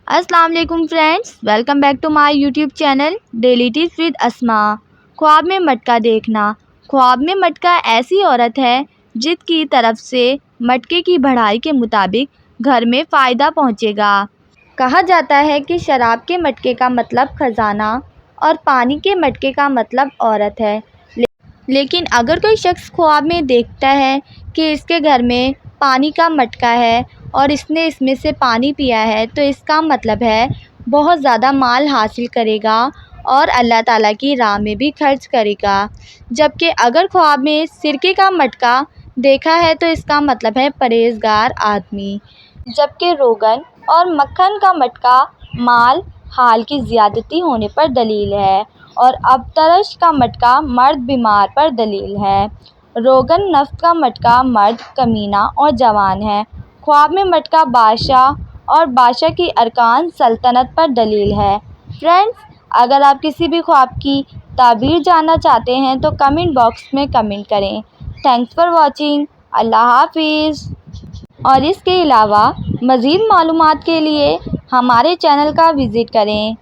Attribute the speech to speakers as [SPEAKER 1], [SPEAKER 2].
[SPEAKER 1] السلام علیکم friends, welcome back to my YouTube channel daily tips with Asma. خواب میں مٹکا دیکھنا۔ خواب میں مٹکا ایسی عورت ہے جس کی طرف سے مٹکے کی بڑھائی کے مطابق گھر میں فائدہ پہنچے گا۔ کہا جاتا ہے کہ شراب کے مٹکے کا مطلب خزانہ اور پانی کے مٹکے کا مطلب عورت ہے، لیکن اگر کوئی شخص خواب میں دیکھتا ہے کہ اس کے گھر میں پانی کا مٹکا ہے اور اس نے اس میں سے پانی پیا ہے تو اس کا مطلب ہے بہت زیادہ مال حاصل کرے گا اور اللہ تعالیٰ کی راہ میں بھی خرچ کرے گا۔ جبکہ اگر خواب میں سرکے کا مٹکا دیکھا ہے تو اس کا مطلب ہے پرہیزگار آدمی۔ جبکہ روغن اور مکھن کا مٹکا مال حال کی زیادتی ہونے پر دلیل ہے، اور ابترش کا مٹکا مرد بیمار پر دلیل ہے۔ روغن نفت کا مٹکا مرد کمینہ اور جوان ہے۔ خواب میں مٹکا بادشاہ اور بادشاہ کی ارکان سلطنت پر دلیل ہے۔ فرینڈز، اگر آپ کسی بھی خواب کی تعبیر جاننا چاہتے ہیں تو کمنٹ باکس میں کمنٹ کریں۔ Thanks for watching. اللہ حافظ۔ اور اس کے علاوہ مزید معلومات کے لیے ہمارے چینل کا وزٹ کریں۔